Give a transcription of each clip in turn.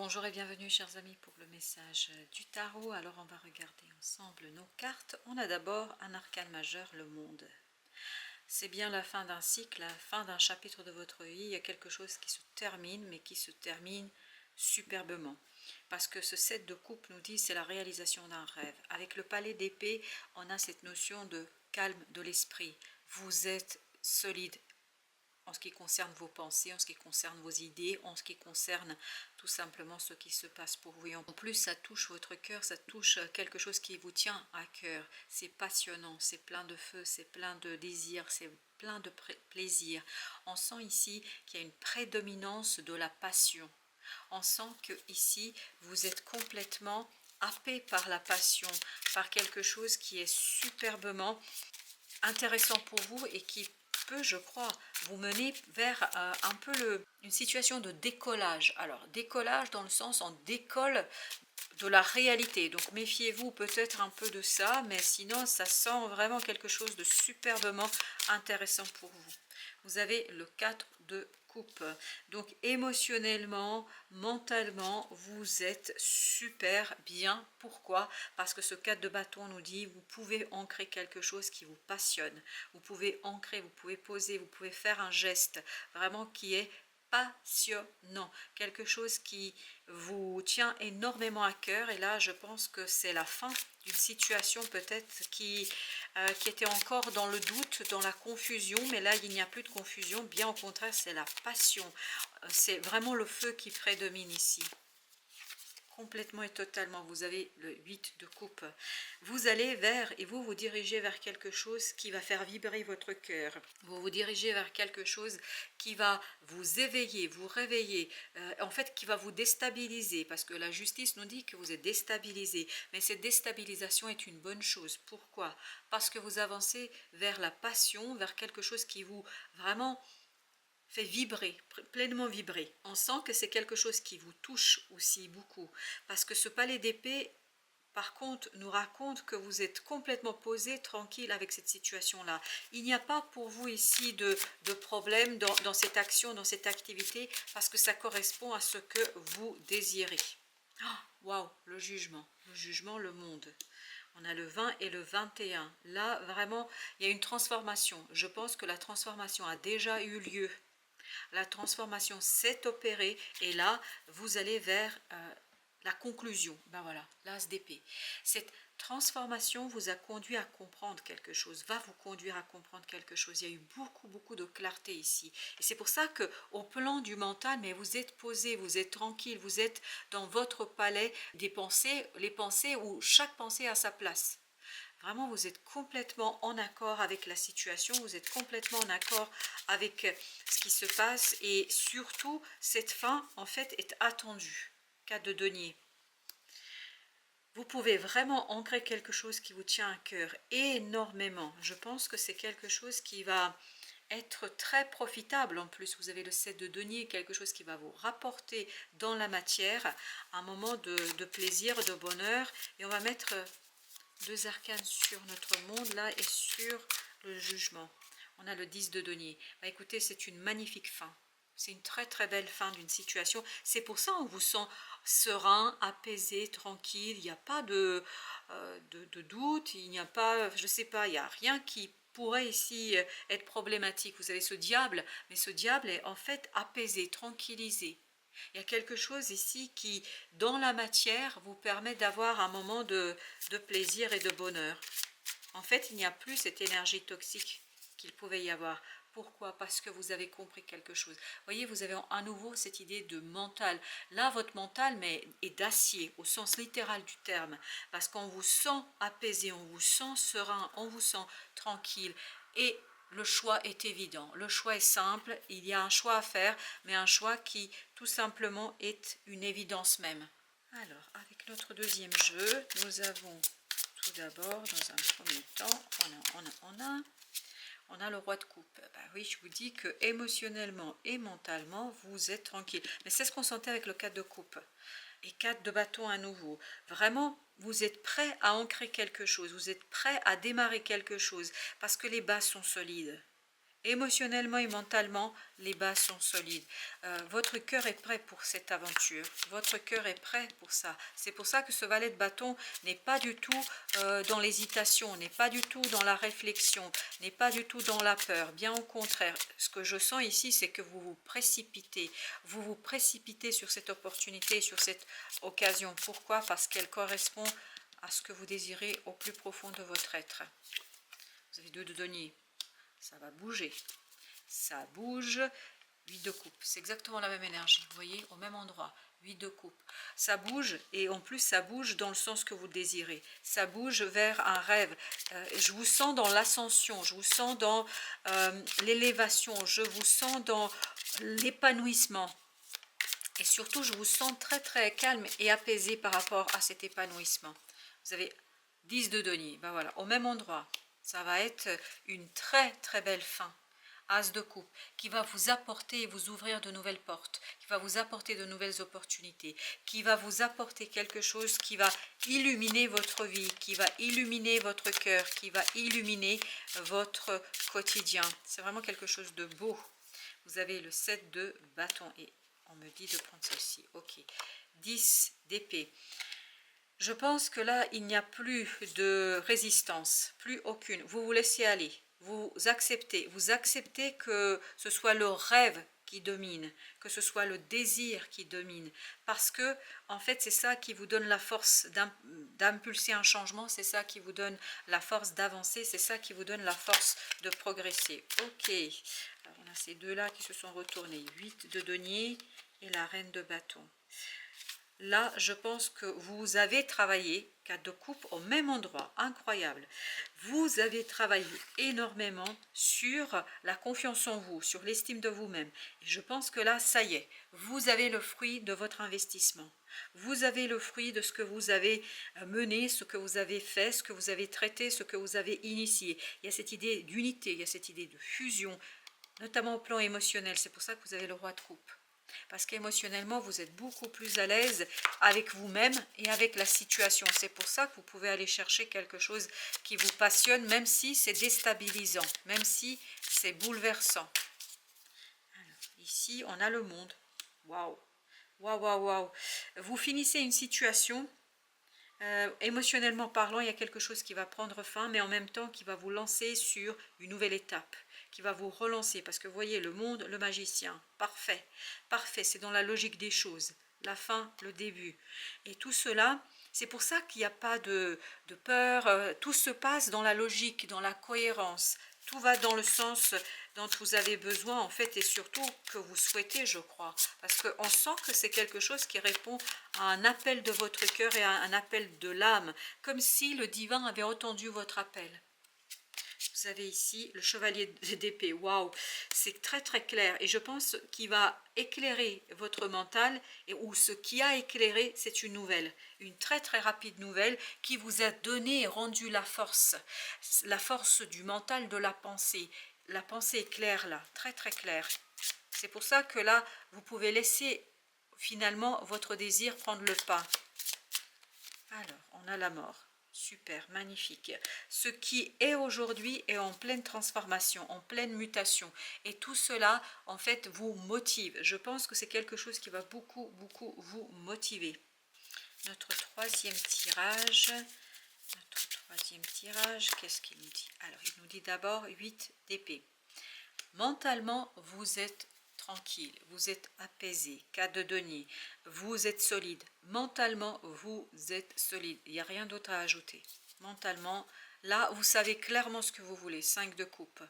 Bonjour et bienvenue chers amis pour le message du tarot. Alors on va regarder ensemble nos cartes. On a d'abord un arcane majeur, le monde. C'est bien la fin d'un cycle, la fin d'un chapitre de votre vie. Il y a quelque chose qui se termine, mais qui se termine superbement. Parce que ce 7 de coupe nous dit c'est la réalisation d'un rêve. Avec le palais d'épée, on a cette notion de calme de l'esprit. Vous êtes solide en ce qui concerne vos pensées, en ce qui concerne vos idées, en ce qui concerne tout simplement ce qui se passe pour vous. Et en plus, ça touche votre cœur, ça touche quelque chose qui vous tient à cœur. C'est passionnant, c'est plein de feu, c'est plein de désir, c'est plein de plaisir. On sent ici qu'il y a une prédominance de la passion. On sent que ici, vous êtes complètement happé par la passion, par quelque chose qui est superbement intéressant pour vous et qui peut, je crois, vous mener vers un peu une situation de décollage. Alors, décollage dans le sens, on décolle de la réalité. Donc, méfiez-vous peut-être un peu de ça, mais sinon, ça sent vraiment quelque chose de superbement intéressant pour vous. Vous avez le 4 de coupe. Donc, émotionnellement, mentalement, vous êtes super bien. Pourquoi? Parce que ce 4 de bâton nous dit, vous pouvez ancrer quelque chose qui vous passionne. Vous pouvez ancrer, vous pouvez poser, vous pouvez faire un geste vraiment qui est passionnant, quelque chose qui vous tient énormément à cœur. Et là, je pense que c'est la fin d'une situation peut-être qui était encore dans le doute, dans la confusion, mais là, il n'y a plus de confusion, bien au contraire, c'est la passion. C'est vraiment le feu qui prédomine ici. Complètement et totalement, vous avez le 8 de coupe. Vous allez vers, et vous dirigez vers quelque chose qui va faire vibrer votre cœur. Vous vous dirigez vers quelque chose qui va vous éveiller, vous réveiller, en fait qui va vous déstabiliser, parce que la justice nous dit que vous êtes déstabilisé. Mais cette déstabilisation est une bonne chose. Pourquoi? Parce que vous avancez vers la passion, vers quelque chose qui vous vraiment fait vibrer, pleinement vibrer. On sent que c'est quelque chose qui vous touche aussi beaucoup. Parce que ce palais d'épée, par contre, nous raconte que vous êtes complètement posé, tranquille avec cette situation-là. Il n'y a pas pour vous ici de problème dans cette action, dans cette activité, parce que ça correspond à ce que vous désirez. Waouh, le jugement, le monde. On a le 20 et le 21. Là, vraiment, il y a une transformation. Je pense que la transformation a déjà eu lieu. La transformation s'est opérée et là, vous allez vers la conclusion. Ben voilà, l'as d'épée. Cette transformation vous a conduit à comprendre quelque chose, va vous conduire à comprendre quelque chose. Il y a eu beaucoup de clarté ici. Et c'est pour ça que au plan du mental, mais vous êtes posé, vous êtes tranquille, vous êtes dans votre palais des pensées, les pensées où chaque pensée a sa place. Vraiment, vous êtes complètement en accord avec la situation, vous êtes complètement en accord avec ce qui se passe et surtout, cette fin, en fait, est attendue. 4 de denier. Vous pouvez vraiment ancrer quelque chose qui vous tient à cœur énormément. Je pense que c'est quelque chose qui va être très profitable. En plus, vous avez le 7 de denier, quelque chose qui va vous rapporter dans la matière un moment de plaisir, de bonheur. Et on va mettre deux arcanes sur notre monde là et sur le jugement. On a le 10 de denier. Bah, écoutez, c'est une magnifique fin. C'est une très belle fin d'une situation. C'est pour ça qu'on vous sent serein, apaisé, tranquille. Il n'y a pas de doute, il n'y a pas, je sais pas, il n'y a rien qui pourrait ici être problématique. Vous avez ce diable, mais ce diable est en fait apaisé, tranquillisé. Il y a quelque chose ici qui, dans la matière, vous permet d'avoir un moment de plaisir et de bonheur. En fait, il n'y a plus cette énergie toxique qu'il pouvait y avoir. Pourquoi? Parce que vous avez compris quelque chose. Vous voyez, vous avez à nouveau cette idée de mental. Là, votre mental est d'acier, au sens littéral du terme. Parce qu'on vous sent apaisé, on vous sent serein, on vous sent tranquille. Et le choix est évident, le choix est simple, il y a un choix à faire, mais un choix qui tout simplement est une évidence même. Alors, avec notre deuxième jeu, nous avons tout d'abord, dans un premier temps, on a le roi de coupe. Ben oui, je vous dis que émotionnellement et mentalement, vous êtes tranquille. Mais c'est ce qu'on sentait avec le 4 de coupe. Et 4 de bâton à nouveau. Vraiment, vous êtes prêt à ancrer quelque chose. Vous êtes prêt à démarrer quelque chose. Parce que les bases sont solides. Émotionnellement et mentalement, les bases sont solides. Votre cœur est prêt pour cette aventure. Votre cœur est prêt pour ça. C'est pour ça que ce valet de bâton n'est pas du tout dans l'hésitation, n'est pas du tout dans la réflexion, n'est pas du tout dans la peur. Bien au contraire, ce que je sens ici, c'est que vous vous précipitez. Vous vous précipitez sur cette opportunité, sur cette occasion. Pourquoi? Parce qu'elle correspond à ce que vous désirez au plus profond de votre être. Vous avez 2 de denier. Ça va bouger, ça bouge. 8 de coupe, c'est exactement la même énergie, vous voyez, au même endroit. 8 de coupe, ça bouge, et en plus ça bouge dans le sens que vous désirez, ça bouge vers un rêve. Je vous sens dans l'ascension, je vous sens dans l'élévation, je vous sens dans l'épanouissement, et surtout je vous sens très très calme et apaisé par rapport à cet épanouissement. Vous avez 10 de denier, ben voilà, au même endroit. Ça va être une très très belle fin. As de coupe, qui va vous apporter et vous ouvrir de nouvelles portes, qui va vous apporter de nouvelles opportunités, qui va vous apporter quelque chose qui va illuminer votre vie, qui va illuminer votre cœur, qui va illuminer votre quotidien. C'est vraiment quelque chose de beau. Vous avez le 7 de bâton et on me dit de prendre celle-ci. Ok. 10 d'épée. Je pense que là, il n'y a plus de résistance, plus aucune. Vous vous laissez aller, vous acceptez que ce soit le rêve qui domine, que ce soit le désir qui domine. Parce que, en fait, c'est ça qui vous donne la force d'impulser un changement, c'est ça qui vous donne la force d'avancer, c'est ça qui vous donne la force de progresser. Ok, alors on a ces deux-là qui se sont retournés, 8 de denier et la reine de bâton. Là, je pense que vous avez travaillé, 4 de coupe, au même endroit, incroyable. Vous avez travaillé énormément sur la confiance en vous, sur l'estime de vous-même. Et je pense que là, ça y est, vous avez le fruit de votre investissement. Vous avez le fruit de ce que vous avez mené, ce que vous avez fait, ce que vous avez traité, ce que vous avez initié. Il y a cette idée d'unité, il y a cette idée de fusion, notamment au plan émotionnel. C'est pour ça que vous avez le roi de coupe. Parce qu'émotionnellement, vous êtes beaucoup plus à l'aise avec vous-même et avec la situation. C'est pour ça que vous pouvez aller chercher quelque chose qui vous passionne, même si c'est déstabilisant, même si c'est bouleversant. Alors, ici, on a le monde. Waouh, waouh, waouh, waouh. Vous finissez une situation, émotionnellement parlant, il y a quelque chose qui va prendre fin, mais en même temps qui va vous lancer sur une nouvelle étape, qui va vous relancer, parce que vous voyez le monde, le magicien, parfait, parfait, c'est dans la logique des choses, la fin, le début, et tout cela, c'est pour ça qu'il n'y a pas de peur, tout se passe dans la logique, dans la cohérence, tout va dans le sens dont vous avez besoin en fait, et surtout que vous souhaitez, je crois, parce qu'on sent que c'est quelque chose qui répond à un appel de votre cœur et à un appel de l'âme, comme si le divin avait entendu votre appel. Vous avez ici le chevalier d'épée, waouh, c'est très très clair, et je pense qu'il va éclairer votre mental, ou ce qui a éclairé, c'est une nouvelle, une très très rapide nouvelle qui vous a donné et rendu la force du mental, de la pensée. La pensée est claire là, très très claire. C'est pour ça que là, vous pouvez laisser finalement votre désir prendre le pas. Alors, on a la mort. Super, magnifique. Ce qui est aujourd'hui est en pleine transformation, en pleine mutation. Et tout cela, en fait, vous motive. Je pense que c'est quelque chose qui va beaucoup, beaucoup vous motiver. Notre troisième tirage. Qu'est-ce qu'il nous dit? Alors, il nous dit d'abord 8 d'épée. Mentalement, vous êtes tranquille, vous êtes apaisé, 4 de denier, vous êtes solide. Mentalement, vous êtes solide. Il n'y a rien d'autre à ajouter. Mentalement, là, vous savez clairement ce que vous voulez. 5 de coupe.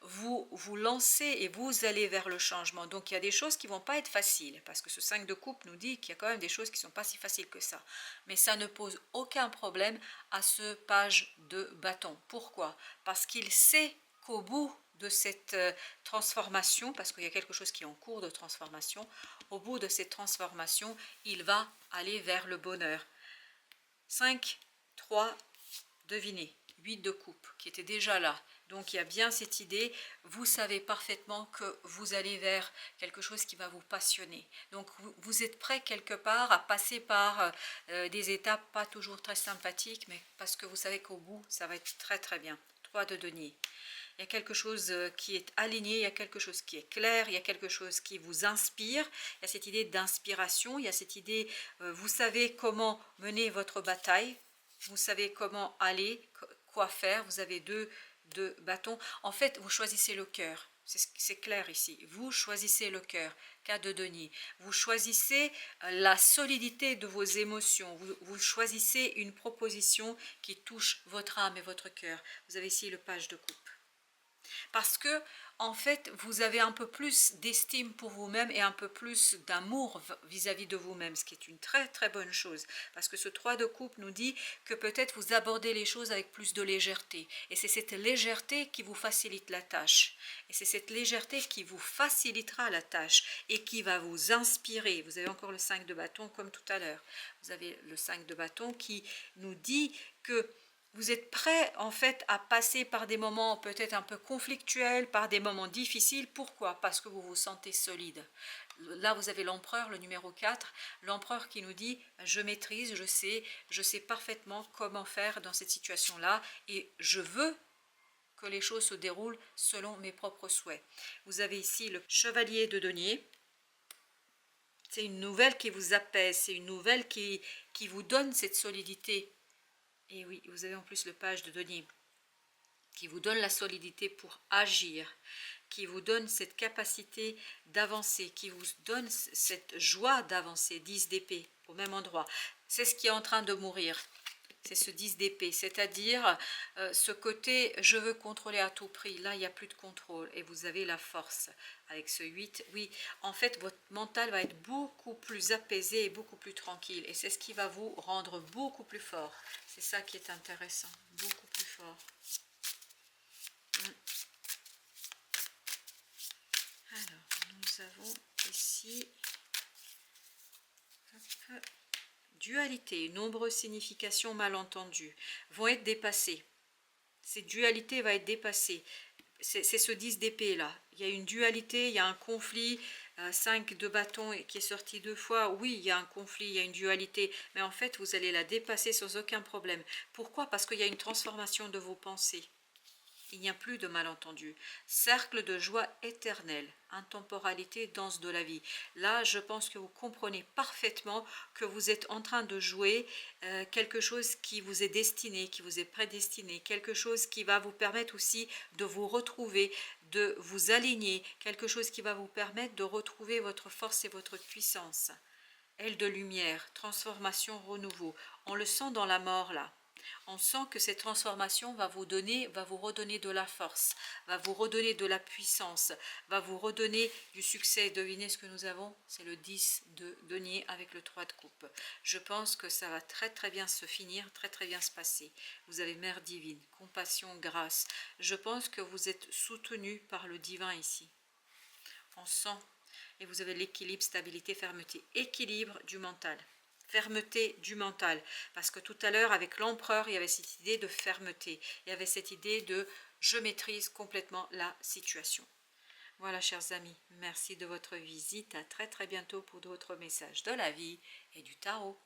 Vous vous lancez et vous allez vers le changement. Donc, il y a des choses qui ne vont pas être faciles, parce que ce 5 de coupe nous dit qu'il y a quand même des choses qui ne sont pas si faciles que ça. Mais ça ne pose aucun problème à ce page de bâton. Pourquoi? Parce qu'il sait qu'au bout de cette transformation, parce qu'il y a quelque chose qui est en cours de transformation, au bout de cette transformation, il va aller vers le bonheur. 5, 3, devinez, 8 de coupe, qui était déjà là. Donc il y a bien cette idée, vous savez parfaitement que vous allez vers quelque chose qui va vous passionner. Donc vous êtes prêt quelque part à passer par des étapes pas toujours très sympathiques, mais parce que vous savez qu'au bout, ça va être très très bien. 3 de denier. il y a quelque chose qui est aligné, il y a quelque chose qui est clair, il y a quelque chose qui vous inspire, il y a cette idée d'inspiration, il y a cette idée, vous savez comment mener votre bataille, vous savez comment aller, quoi faire, vous avez deux bâtons. En fait, vous choisissez le cœur. C'est clair ici. Vous choisissez le cœur, cas de denier. Vous choisissez la solidité de vos émotions. Vous choisissez une proposition qui touche votre âme et votre cœur. Vous avez ici le page de coupe. Parce que, en fait, vous avez un peu plus d'estime pour vous-même et un peu plus d'amour vis-à-vis de vous-même, ce qui est une très très bonne chose. Parce que ce 3 de coupe nous dit que peut-être vous abordez les choses avec plus de légèreté. Et c'est cette légèreté qui vous facilite la tâche. Et c'est cette légèreté qui vous facilitera la tâche et qui va vous inspirer. Vous avez encore le 5 de bâton comme tout à l'heure. Vous avez le 5 de bâton qui nous dit que vous êtes prêt en fait à passer par des moments peut-être un peu conflictuels, par des moments difficiles. Pourquoi? Parce que vous vous sentez solide. Là vous avez l'empereur, le numéro 4, l'empereur qui nous dit je maîtrise, je sais parfaitement comment faire dans cette situation-là et je veux que les choses se déroulent selon mes propres souhaits. Vous avez ici le chevalier de denier. C'est une nouvelle qui vous apaise, c'est une nouvelle qui vous donne cette solidité. Et oui, vous avez en plus le page de denier qui vous donne la solidité pour agir, qui vous donne cette capacité d'avancer, qui vous donne cette joie d'avancer, 10 d'épée au même endroit. C'est ce qui est en train de mourir. C'est ce 10 d'épée, c'est-à-dire ce côté je veux contrôler à tout prix. Là, il n'y a plus de contrôle et vous avez la force. Avec ce 8, oui, en fait, votre mental va être beaucoup plus apaisé et beaucoup plus tranquille. Et c'est ce qui va vous rendre beaucoup plus fort. C'est ça qui est intéressant, beaucoup plus fort. Alors, nous avons ici... Hop, dualité, nombreuses significations mal entendues vont être dépassées. Cette dualité va être dépassée. C'est ce 10 d'épée là. Il y a une dualité, il y a un conflit. 5 de bâton qui est sorti 2 fois. Oui, il y a un conflit, il y a une dualité. Mais en fait, vous allez la dépasser sans aucun problème. Pourquoi? Parce qu'il y a une transformation de vos pensées. Il n'y a plus de malentendu. Cercle de joie éternelle, intemporalité, danse de la vie. Là, je pense que vous comprenez parfaitement que vous êtes en train de jouer quelque chose qui vous est destiné, qui vous est prédestiné, quelque chose qui va vous permettre aussi de vous retrouver, de vous aligner, quelque chose qui va vous permettre de retrouver votre force et votre puissance. Aile de lumière, transformation, renouveau. On le sent dans la mort là. On sent que cette transformation va vous redonner de la force, va vous redonner de la puissance, va vous redonner du succès. Devinez ce que nous avons? C'est le 10 de denier avec le 3 de coupe. Je pense que ça va très très bien se finir, très très bien se passer. Vous avez Mère divine, compassion, grâce. Je pense que vous êtes soutenu par le divin ici. On sent, et vous avez l'équilibre, stabilité, fermeté, équilibre du mental. Fermeté du mental, parce que tout à l'heure avec l'empereur il y avait cette idée de fermeté, il y avait cette idée de je maîtrise complètement la situation. Voilà chers amis, merci de votre visite, à très très bientôt pour d'autres messages de la vie et du tarot.